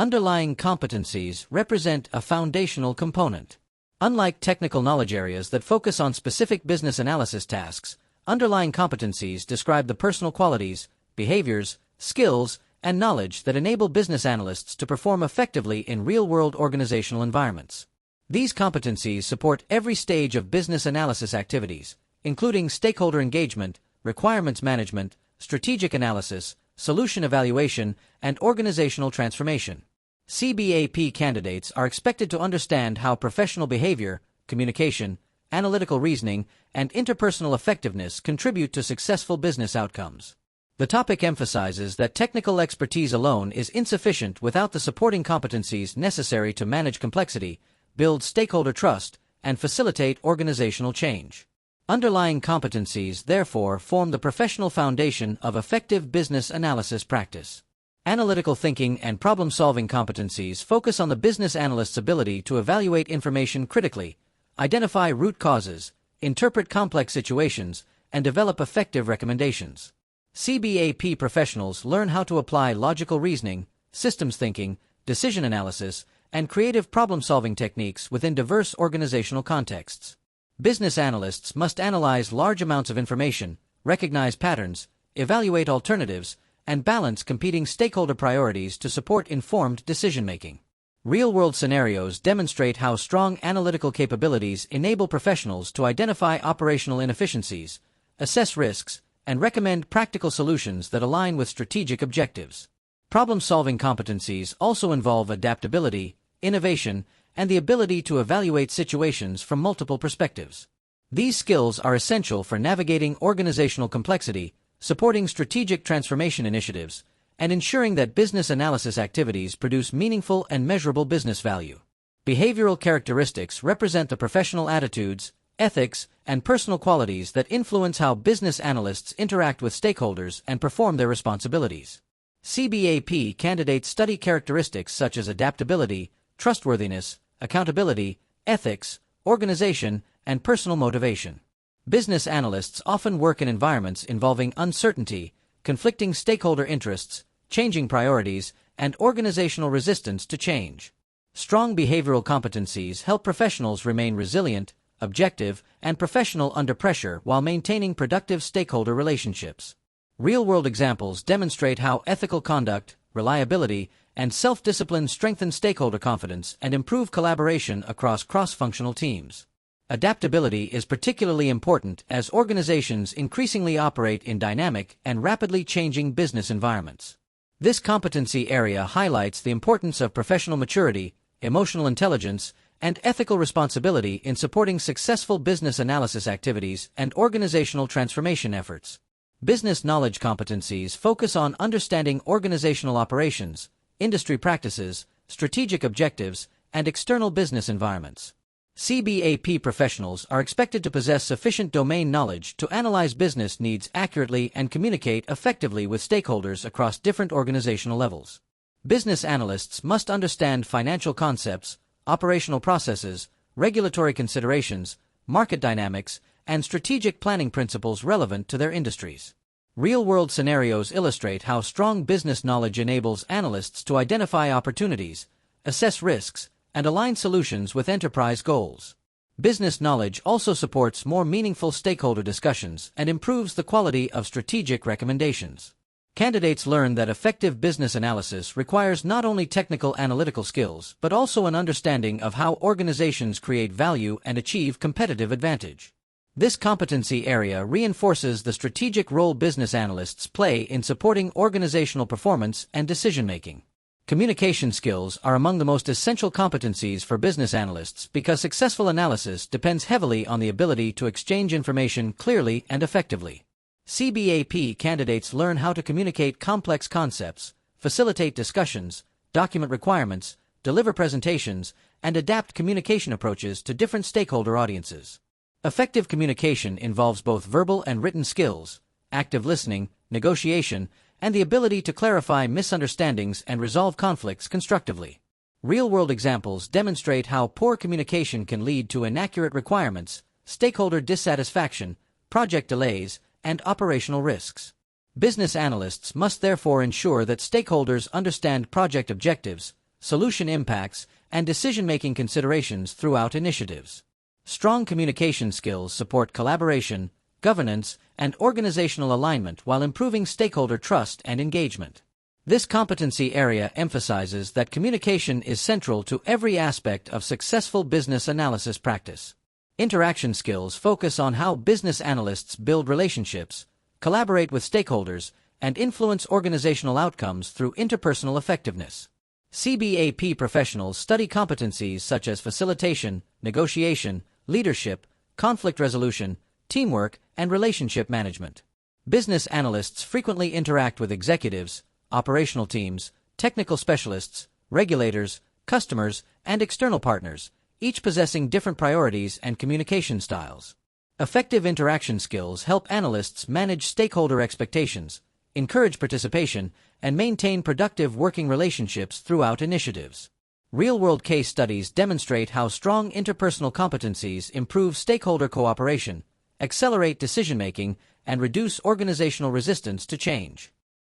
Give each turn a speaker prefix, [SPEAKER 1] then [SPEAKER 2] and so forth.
[SPEAKER 1] Underlying competencies represent a foundational component. Unlike technical knowledge areas that focus on specific business analysis tasks, underlying competencies describe the personal qualities, behaviors, skills, and knowledge that enable business analysts to perform effectively in real-world organizational environments. These competencies support every stage of business analysis activities, including stakeholder engagement, requirements management, strategic analysis, solution evaluation, and organizational transformation. CBAP candidates are expected to understand how professional behavior, communication, analytical reasoning, and interpersonal effectiveness contribute to successful business outcomes. The topic emphasizes that technical expertise alone is insufficient without the supporting competencies necessary to manage complexity, build stakeholder trust, and facilitate organizational change. Underlying competencies, therefore, form the professional foundation of effective business analysis practice. Analytical thinking and problem-solving competencies focus on the business analyst's ability to evaluate information critically, identify root causes, interpret complex situations, and develop effective recommendations. CBAP professionals learn how to apply logical reasoning, systems thinking, decision analysis, and creative problem-solving techniques within diverse organizational contexts. Business analysts must analyze large amounts of information, recognize patterns, evaluate alternatives, and balance competing stakeholder priorities to support informed decision-making. Real-world scenarios demonstrate how strong analytical capabilities enable professionals to identify operational inefficiencies, assess risks, and recommend practical solutions that align with strategic objectives. Problem-solving competencies also involve adaptability, innovation, and the ability to evaluate situations from multiple perspectives. These skills are essential for navigating organizational complexity, supporting strategic transformation initiatives, and ensuring that business analysis activities produce meaningful and measurable business value. Behavioral characteristics represent the professional attitudes, ethics, and personal qualities that influence how business analysts interact with stakeholders and perform their responsibilities. CBAP candidates study characteristics such as adaptability, trustworthiness, accountability, ethics, organization, and personal motivation. Business analysts often work in environments involving uncertainty, conflicting stakeholder interests, changing priorities, and organizational resistance to change. Strong behavioral competencies help professionals remain resilient, objective, and professional under pressure while maintaining productive stakeholder relationships. Real-world examples demonstrate how ethical conduct, reliability, and self-discipline strengthen stakeholder confidence and improve collaboration across cross-functional teams. Adaptability is particularly important as organizations increasingly operate in dynamic and rapidly changing business environments. This competency area highlights the importance of professional maturity, emotional intelligence, and ethical responsibility in supporting successful business analysis activities and organizational transformation efforts. Business knowledge competencies focus on understanding organizational operations, industry practices, strategic objectives, and external business environments. CBAP professionals are expected to possess sufficient domain knowledge to analyze business needs accurately and communicate effectively with stakeholders across different organizational levels. Business analysts must understand financial concepts, operational processes, regulatory considerations, market dynamics, and strategic planning principles relevant to their industries. Real-world scenarios illustrate how strong business knowledge enables analysts to identify opportunities, assess risks, and align solutions with enterprise goals. Business knowledge also supports more meaningful stakeholder discussions and improves the quality of strategic recommendations. Candidates learn that effective business analysis requires not only technical analytical skills but also an understanding of how organizations create value and achieve competitive advantage. This competency area reinforces the strategic role business analysts play in supporting organizational performance and decision-making. Communication skills are among the most essential competencies for business analysts because successful analysis depends heavily on the ability to exchange information clearly and effectively. CBAP candidates learn how to communicate complex concepts, facilitate discussions, document requirements, deliver presentations, and adapt communication approaches to different stakeholder audiences. Effective communication involves both verbal and written skills, active listening, negotiation, and the ability to clarify misunderstandings and resolve conflicts constructively. Real-world examples demonstrate how poor communication can lead to inaccurate requirements, stakeholder dissatisfaction, project delays, and operational risks. Business analysts must therefore ensure that stakeholders understand project objectives, solution impacts, and decision-making considerations throughout initiatives. Strong communication skills support collaboration, governance, and organizational alignment while improving stakeholder trust and engagement. This competency area emphasizes that communication is central to every aspect of successful business analysis practice. Interaction skills focus on how business analysts build relationships, collaborate with stakeholders, and influence organizational outcomes through interpersonal effectiveness. CBAP professionals study competencies such as facilitation, negotiation, leadership, conflict resolution, teamwork, and relationship management. Business analysts frequently interact with executives, operational teams, technical specialists, regulators, customers, and external partners, each possessing different priorities and communication styles. Effective interaction skills help analysts manage stakeholder expectations, encourage participation, and maintain productive working relationships throughout initiatives. Real-world case studies demonstrate how strong interpersonal competencies improve stakeholder cooperation, accelerate decision-making, and reduce organizational resistance to change.